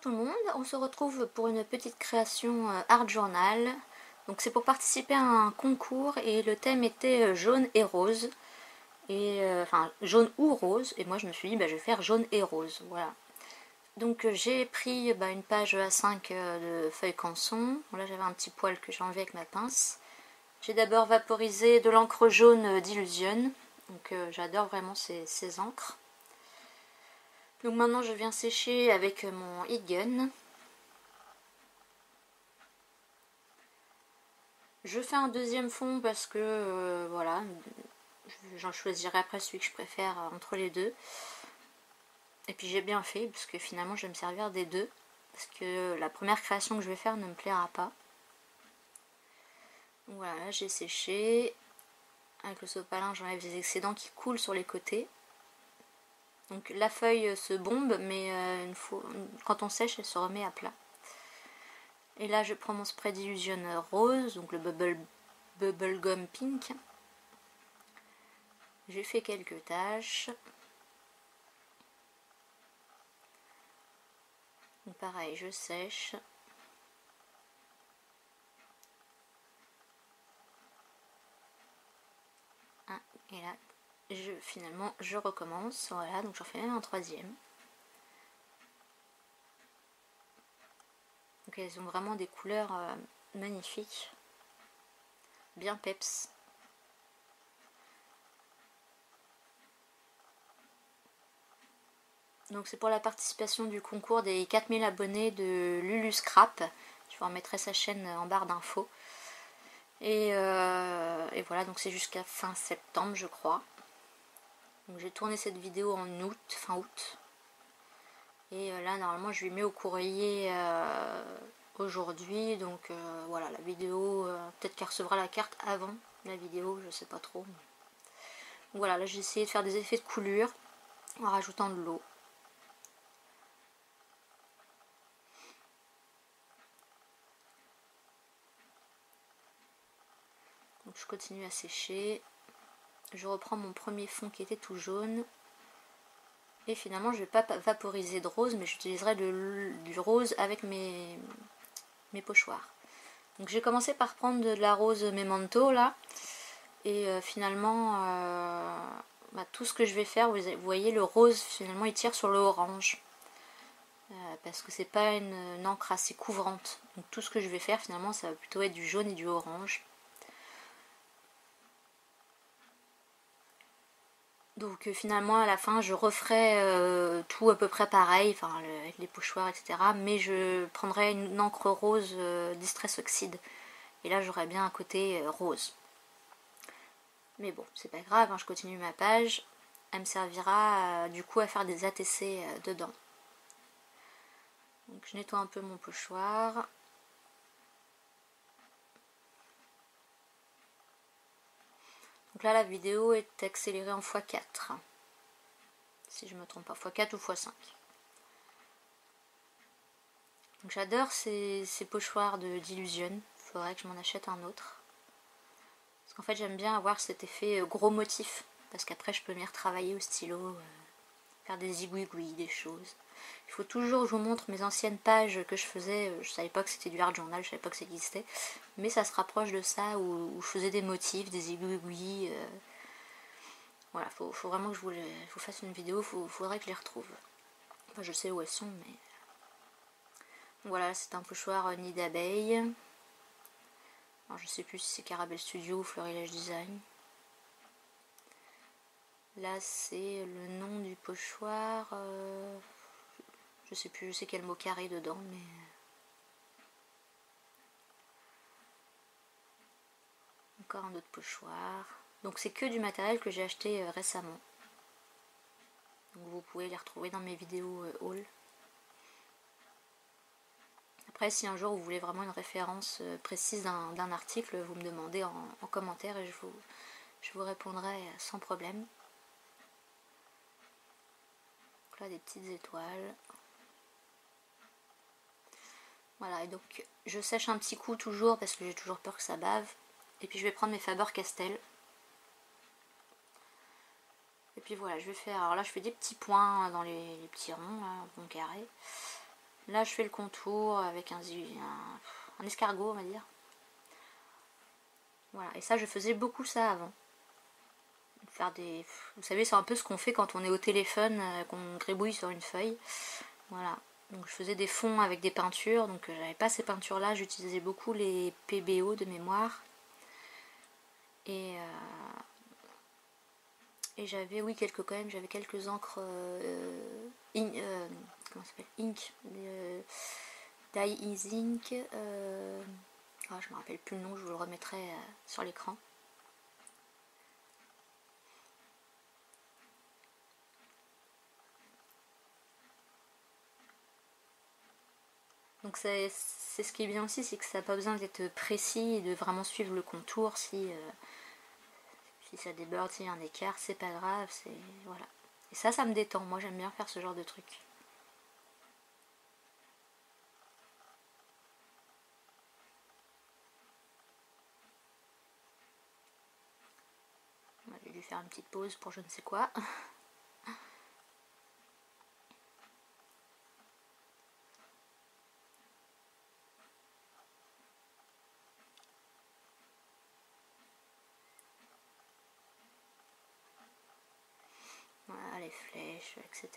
tout le monde, on se retrouve pour une petite création Art Journal. Donc c'est pour participer à un concours et le thème était jaune et rose. Et enfin jaune ou rose, et moi je me suis dit bah, je vais faire jaune et rose, voilà. Donc j'ai pris une page A5 de feuille canson. Là j'avais un petit poil que j'ai enlevé avec ma pince. J'ai d'abord vaporisé de l'encre jaune d'Illusion, donc j'adore vraiment ces encres. Donc maintenant je viens sécher avec mon heat gun. Je fais un deuxième fond parce que voilà, j'en choisirai après celui que je préfère entre les deux. Et puis j'ai bien fait parce que finalement je vais me servir des deux. Parce que la première création que je vais faire ne me plaira pas. Voilà, j'ai séché. Avec le sopalin, j'enlève les excédents qui coulent sur les côtés. Donc la feuille se bombe, mais quand on sèche, elle se remet à plat. Et là, je prends mon spray d'Illusion rose, donc le Bubblegum Pink. J'ai fait quelques taches. Donc pareil, je sèche. Et là, finalement, je recommence. Voilà, donc j'en fais même un troisième. Donc elles ont vraiment des couleurs magnifiques. Bien peps. Donc c'est pour la participation du concours des 4000 abonnés de Lulu Scrap. Je vous remettrai sa chaîne en barre d'infos. Et voilà, donc c'est jusqu'à fin septembre je crois. Donc j'ai tourné cette vidéo en août, fin août. Et là normalement je lui mets au courrier aujourd'hui. Donc voilà, la vidéo, peut-être qu'elle recevra la carte avant la vidéo, je sais pas trop. Donc voilà, là j'ai essayé de faire des effets de coulure en rajoutant de l'eau. Donc je continue à sécher. Je reprends mon premier fond qui était tout jaune. Et finalement je ne vais pas vaporiser de rose, mais j'utiliserai du rose avec mes pochoirs. Donc j'ai commencé par prendre de la rose Memento là. Et finalement tout ce que je vais faire, vous voyez le rose finalement il tire sur le orange. Parce que c'est pas une encre assez couvrante. Donc tout ce que je vais faire finalement ça va plutôt être du jaune et du orange. Donc finalement à la fin je referai tout à peu près pareil, enfin avec les pochoirs etc. Mais je prendrai une encre rose Distress Oxide. Et là j'aurai bien un côté rose. Mais bon, c'est pas grave, hein, je continue ma page. Elle me servira du coup à faire des ATC dedans. Donc je nettoie un peu mon pochoir. Donc là la vidéo est accélérée en x4. Si je me trompe pas, x4 ou x5. Donc j'adore ces pochoirs d'Illusion. Il faudrait que je m'en achète un autre. Parce qu'en fait j'aime bien avoir cet effet gros motif. Parce qu'après je peux m'y retravailler au stylo. Faire des zigouigouis, des choses. Il faut toujours, je vous montre mes anciennes pages que je faisais. Je savais pas que c'était du art journal, je savais pas que ça existait. Mais ça se rapproche de ça où je faisais des motifs, des zigouigouis. Voilà, faut vraiment que je vous fasse une vidéo, faudrait que je les retrouve. Enfin je sais où elles sont, mais... Voilà, c'est un pochoir nid d'abeille. Alors je sais plus si c'est Caramel Studio ou Florilège Design. Là c'est le nom du pochoir. Je sais plus, je sais qu'il y a le mot carré dedans, mais... Encore un autre pochoir. Donc c'est que du matériel que j'ai acheté récemment. Donc vous pouvez les retrouver dans mes vidéos haul. Après, si un jour vous voulez vraiment une référence précise d'un article, vous me demandez en commentaire et je vous répondrai sans problème. Donc là, des petites étoiles. Voilà, et donc je sèche un petit coup toujours parce que j'ai toujours peur que ça bave. Et puis je vais prendre mes Faber-Castell. Et puis voilà, je vais faire... Alors là, je fais des petits points dans les petits ronds, là, ronds carrés. Là je fais le contour avec un escargot on va dire. Voilà, et ça je faisais beaucoup ça avant. Faire des... Vous savez, c'est un peu ce qu'on fait quand on est au téléphone, qu'on gribouille sur une feuille. Voilà, donc je faisais des fonds avec des peintures, donc j'avais pas ces peintures là, j'utilisais beaucoup les PBO de mémoire. Et j'avais, oui, j'avais quelques encres comment ça s'appelle, ink, dye is ink, je me rappelle plus le nom, je vous le remettrai sur l'écran. Donc c'est ce qui est bien aussi, c'est que ça n'a pas besoin d'être précis et de vraiment suivre le contour. Si ça déborde, s'il y a un écart, c'est pas grave, voilà. Et ça me détend, moi j'aime bien faire ce genre de truc. J'ai dû faire une petite pause pour je ne sais quoi. Voilà, les flèches, etc.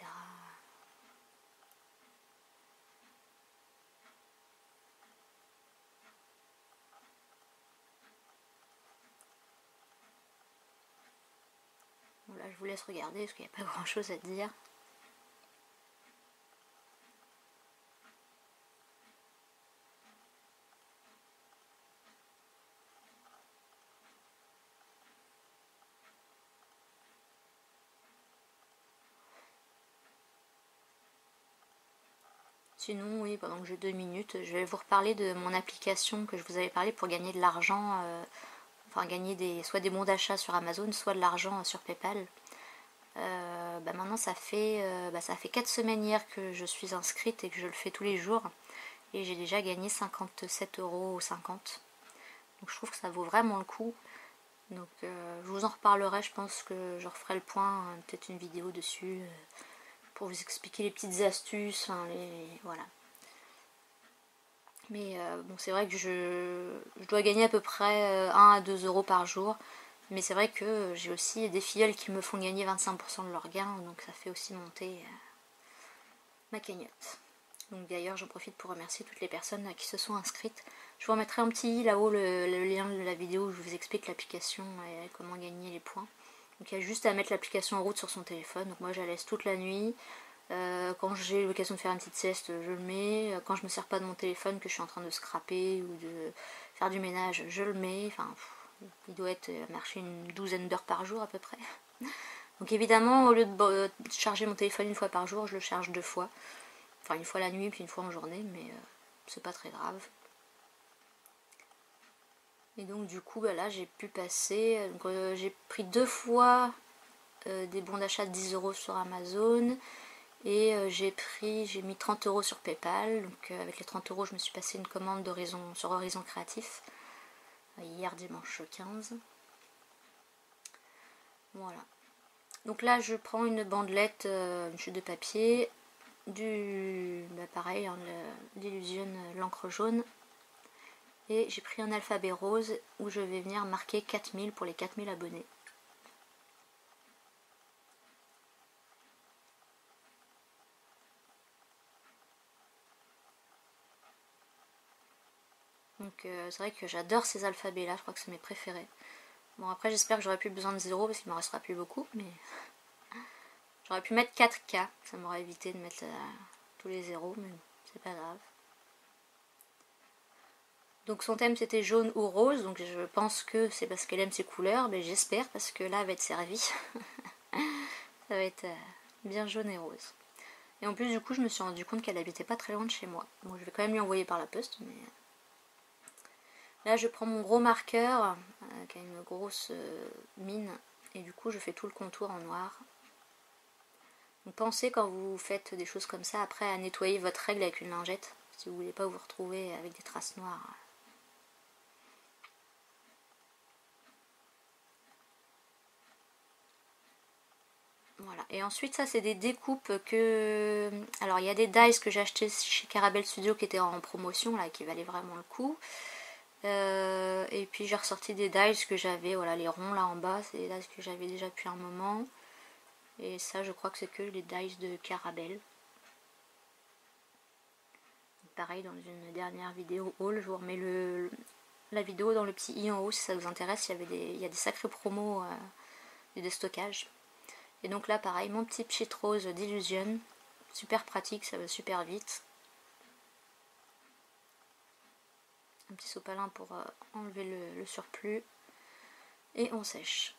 Bon, là je vous laisse regarder parce qu'il n'y a pas grand chose à dire. Sinon, oui, pendant que j'ai 2 minutes, je vais vous reparler de mon application que je vous avais parlé pour gagner de l'argent, enfin gagner soit des bons d'achat sur Amazon, soit de l'argent sur PayPal. Maintenant ça fait 4 semaines hier que je suis inscrite et que je le fais tous les jours. Et j'ai déjà gagné 57,50 €. Donc je trouve que ça vaut vraiment le coup. Donc je vous en reparlerai, je pense que je referai le point, peut-être une vidéo dessus. Pour vous expliquer les petites astuces, voilà. Mais bon, c'est vrai que je dois gagner à peu près 1 à 2 € par jour. Mais c'est vrai que j'ai aussi des filleuls qui me font gagner 25% de leurs gains, donc ça fait aussi monter ma cagnotte. Donc d'ailleurs, j'en profite pour remercier toutes les personnes qui se sont inscrites. Je vous remettrai un petit là-haut le lien de la vidéo où je vous explique l'application et comment gagner les points. Donc il y a juste à mettre l'application en route sur son téléphone. Donc moi je la laisse toute la nuit. Quand j'ai l'occasion de faire une petite sieste, je le mets. Quand je me sers pas de mon téléphone, que je suis en train de scraper ou de faire du ménage, je le mets. Enfin, il doit être marché une douzaine d'heures par jour à peu près. Donc évidemment, au lieu de charger mon téléphone une fois par jour, je le charge 2 fois. Enfin, une fois la nuit puis une fois en journée, mais c'est pas très grave. Et donc du coup là j'ai pu passer, j'ai pris 2 fois des bons d'achat de 10 € sur Amazon et j'ai mis 30 € sur PayPal. Donc avec les 30 € je me suis passé une commande sur Horizon Créatif hier dimanche 15. Voilà. Donc là je prends une bandelette, une chute de papier, pareil, hein, d'Illusion l'encre jaune. Et j'ai pris un alphabet rose où je vais venir marquer 4000 pour les 4000 abonnés. Donc c'est vrai que j'adore ces alphabets là, je crois que c'est mes préférés. Bon après j'espère que j'aurai plus besoin de 0 parce qu'il m'en restera plus beaucoup, mais j'aurais pu mettre 4K, ça m'aurait évité de mettre tous les zéros, mais c'est pas grave. Donc son thème c'était jaune ou rose, donc je pense que c'est parce qu'elle aime ses couleurs, mais j'espère parce que là elle va être servie. Ça va être bien jaune et rose. Et en plus du coup je me suis rendu compte qu'elle habitait pas très loin de chez moi. Donc je vais quand même lui envoyer par la poste, mais... Là je prends mon gros marqueur, qui a une grosse mine, et du coup je fais tout le contour en noir. Donc pensez quand vous faites des choses comme ça après à nettoyer votre règle avec une lingette, si vous voulez pas vous retrouver avec des traces noires. Voilà. et ensuite ça c'est des découpes que... Alors il y a des dies que j'ai acheté chez Carabel Studio qui étaient en promotion là, qui valaient vraiment le coup. Et puis j'ai ressorti des dies que j'avais, voilà les ronds là en bas, c'est des dies que j'avais déjà depuis un moment. Et ça je crois que c'est que les dies de Carabel. Pareil dans une dernière vidéo haul, je vous remets la vidéo dans le petit i en haut si ça vous intéresse, il y a des sacrés promos et des stockages. Et donc là pareil, mon petit pchit rose d'Illusion, super pratique, ça va super vite. Un petit sopalin pour enlever le surplus. Et on sèche.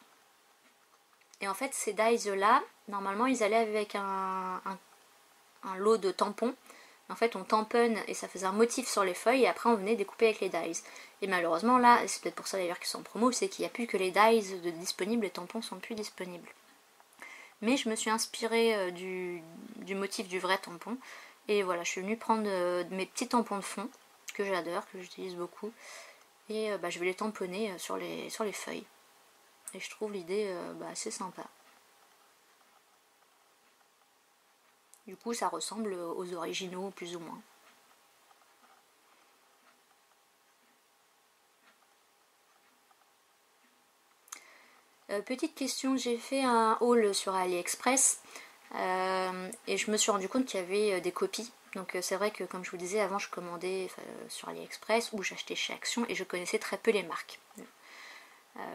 Et en fait ces dies là, normalement ils allaient avec un lot de tampons. En fait on tamponne et ça faisait un motif sur les feuilles et après on venait découper avec les dies. Et malheureusement là, c'est peut-être pour ça d'ailleurs qu'ils sont en promo, c'est qu'il n'y a plus que les dies de disponibles, les tampons sont plus disponibles. Mais je me suis inspirée du motif du vrai tampon. Et voilà, je suis venue prendre mes petits tampons de fond, que j'adore, que j'utilise beaucoup. Et je vais les tamponner sur les feuilles. Et je trouve l'idée assez sympa. Du coup ça ressemble aux originaux plus ou moins. Petite question, j'ai fait un haul sur AliExpress et je me suis rendu compte qu'il y avait des copies. Donc c'est vrai que comme je vous disais avant, je commandais sur AliExpress ou j'achetais chez Action et je connaissais très peu les marques.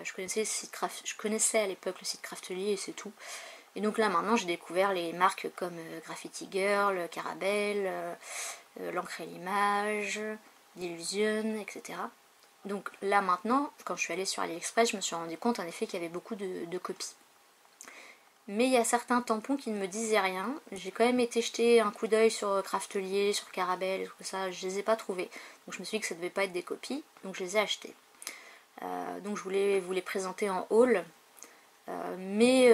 Je connaissais à l'époque le site Craftelier et c'est tout. Et donc là maintenant j'ai découvert les marques comme Graffiti Girl, Carabel, l'encre et l'image, d'Illusion, etc. Donc là maintenant, quand je suis allée sur AliExpress, je me suis rendu compte en effet qu'il y avait beaucoup de copies. Mais il y a certains tampons qui ne me disaient rien. J'ai quand même été jeter un coup d'œil sur Craftelier, sur Carabel et tout ça, je les ai pas trouvés. Donc je me suis dit que ça devait pas être des copies, donc je les ai achetés. Donc je voulais vous les présenter en haul. Mais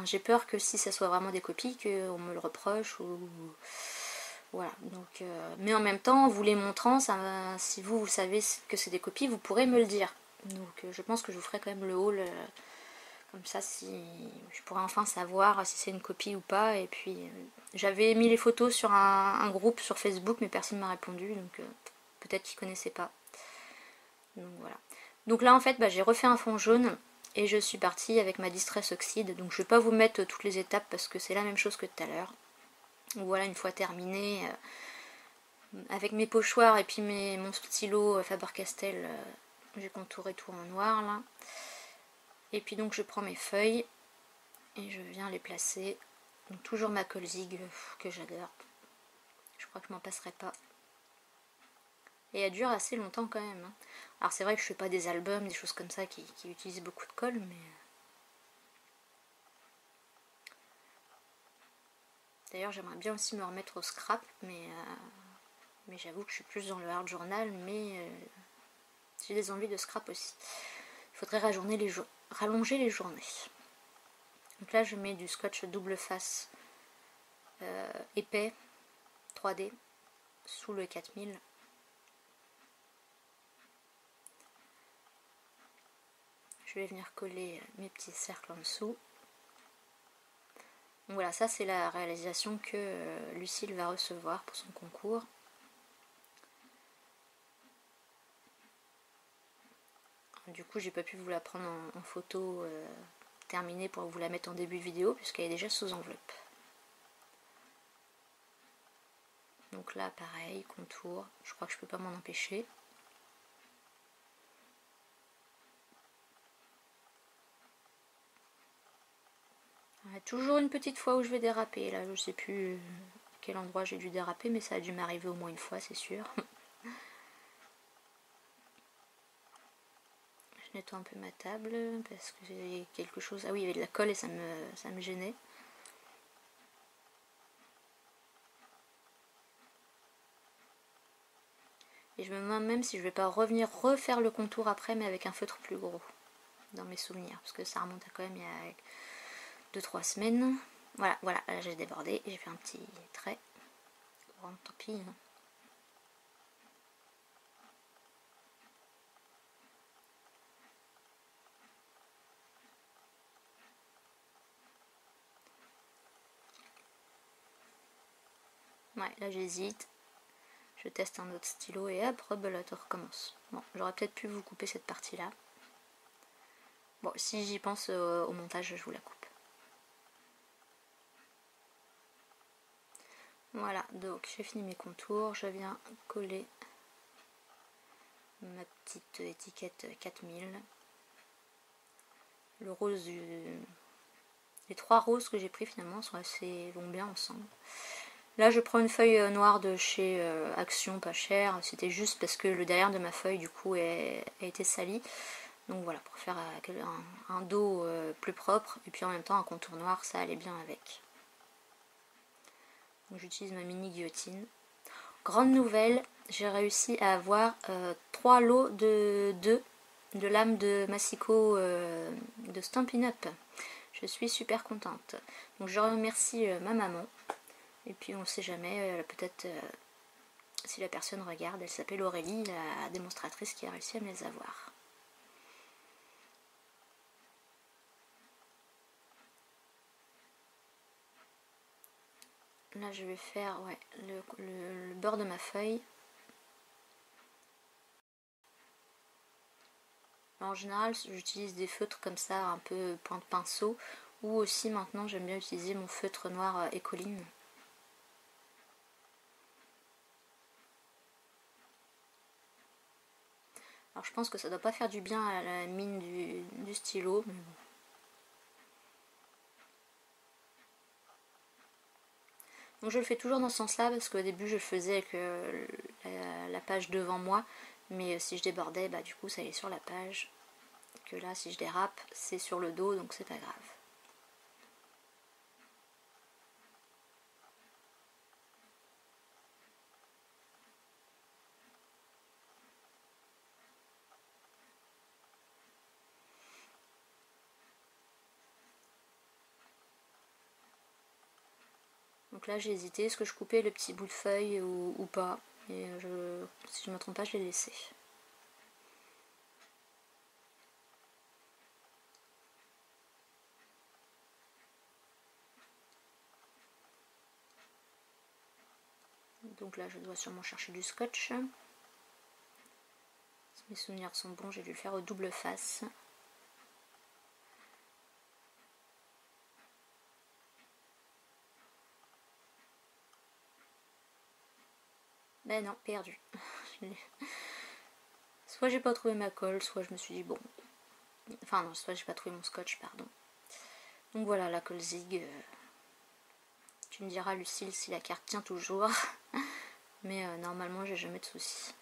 j'ai peur que si ça soit vraiment des copies, qu'on me le reproche ou... Voilà, donc, mais en même temps, vous les montrant, si vous savez que c'est des copies, vous pourrez me le dire. Donc je pense que je vous ferai quand même le haul, comme ça si je pourrais enfin savoir si c'est une copie ou pas. Et puis j'avais mis les photos sur un groupe sur Facebook, mais personne ne m'a répondu, donc peut-être qu'ils ne connaissaient pas. Donc voilà. Donc là en fait, j'ai refait un fond jaune. Et je suis partie avec ma Distress Oxide. Donc je ne vais pas vous mettre toutes les étapes parce que c'est la même chose que tout à l'heure. Voilà, une fois terminé, avec mes pochoirs et puis mon stylo Faber-Castell, j'ai contouré tout en noir là. Et puis donc je prends mes feuilles et je viens les placer. Donc toujours ma Colzig que j'adore. Je crois que je m'en passerai pas. Et elle dure assez longtemps quand même. Alors c'est vrai que je fais pas des albums, des choses comme ça qui utilisent beaucoup de colle, mais... D'ailleurs j'aimerais bien aussi me remettre au scrap, mais j'avoue que je suis plus dans le hard journal, mais j'ai des envies de scrap aussi. Il faudrait rallonger les journées. Donc là je mets du scotch double face épais 3D sous le 4000. Je vais venir coller mes petits cercles en dessous. Donc voilà, ça c'est la réalisation que Lucille va recevoir pour son concours. Du coup j'ai pas pu vous la prendre en photo terminée pour vous la mettre en début de vidéo puisqu'elle est déjà sous enveloppe. Donc là pareil, contour, je crois que je peux pas m'en empêcher. Il y a toujours une petite fois où je vais déraper, là je sais plus quel endroit j'ai dû déraper, mais ça a dû m'arriver au moins une fois, c'est sûr. Je nettoie un peu ma table parce que j'ai quelque chose... Ah oui, il y avait de la colle et ça me gênait. Et je me demande même si je vais pas revenir refaire le contour après, mais avec un feutre plus gros, dans mes souvenirs, parce que ça remonte à quand même il y a 2-3 semaines. Voilà, là j'ai débordé et j'ai fait un petit trait. Bon, tant pis. Ouais, là j'hésite. Je teste un autre stylo et hop, rebelote, on recommence. Bon, j'aurais peut-être pu vous couper cette partie-là. Bon, si j'y pense au montage, je vous la coupe. Voilà, donc j'ai fini mes contours. Je viens coller ma petite étiquette 4000. Le rose Les 3 roses que j'ai pris finalement vont bien ensemble. Là je prends une feuille noire de chez Action, pas cher. C'était juste parce que le derrière de ma feuille du coup a été sali. Donc voilà, pour faire un dos plus propre. Et puis en même temps un contour noir, ça allait bien avec. Donc j'utilise ma mini guillotine. Grande nouvelle, j'ai réussi à avoir 3 lots de lames de massicot de Stampin' Up. Je suis super contente. Donc je remercie ma maman. Et puis on ne sait jamais, peut-être si la personne regarde, elle s'appelle Aurélie, la démonstratrice qui a réussi à me les avoir. Là je vais faire ouais, le bord de ma feuille. Alors, en général j'utilise des feutres comme ça, un peu pointe pinceau. Ou aussi maintenant j'aime bien utiliser mon feutre noir Écoline. Alors je pense que ça doit pas faire du bien à la mine du stylo, mais bon. Donc je le fais toujours dans ce sens là parce qu'au début je le faisais avec la page devant moi, mais si je débordais bah du coup ça allait sur la page, que là si je dérape c'est sur le dos donc c'est pas grave. Donc là j'ai hésité, est-ce que je coupais le petit bout de feuille ou pas, et si je ne me trompe pas je l'ai laissé. Donc là je dois sûrement chercher du scotch. Si mes souvenirs sont bons, j'ai dû le faire au double face. Ben non, perdu. Soit j'ai pas trouvé ma colle, soit je me suis dit bon. Enfin non, soit j'ai pas trouvé mon scotch, pardon. Donc voilà, la colle Zig. Tu me diras Lucille si la carte tient toujours. Mais normalement j'ai jamais de soucis.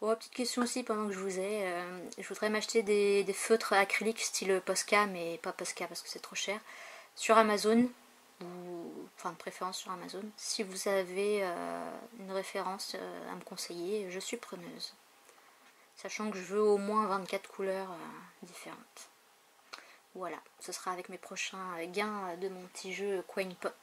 Bon, petite question aussi pendant que je vous ai. Je voudrais m'acheter des feutres acryliques style Posca, mais pas Posca parce que c'est trop cher. Sur Amazon, enfin de préférence sur Amazon. Si vous avez une référence à me conseiller, je suis preneuse. Sachant que je veux au moins 24 couleurs différentes. Voilà, ce sera avec mes prochains gains de mon petit jeu Coin Pop.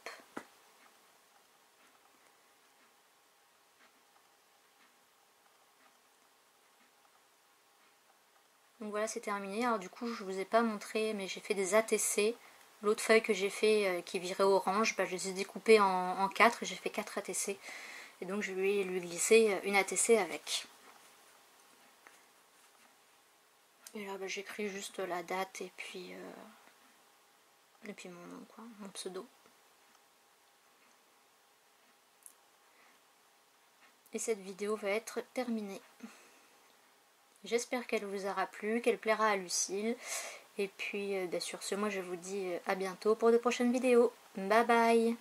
Donc voilà, c'est terminé. Alors du coup, je vous ai pas montré, mais j'ai fait des ATC. L'autre feuille que j'ai fait qui virait orange, bah, je les ai découpées en 4 et j'ai fait 4 ATC. Et donc je vais lui glisser une ATC avec. Et là, bah, j'écris juste la date et puis mon nom, quoi, mon pseudo. Et cette vidéo va être terminée. J'espère qu'elle vous aura plu, qu'elle plaira à Lucille. Et puis sur ce, moi je vous dis à bientôt pour de prochaines vidéos. Bye bye!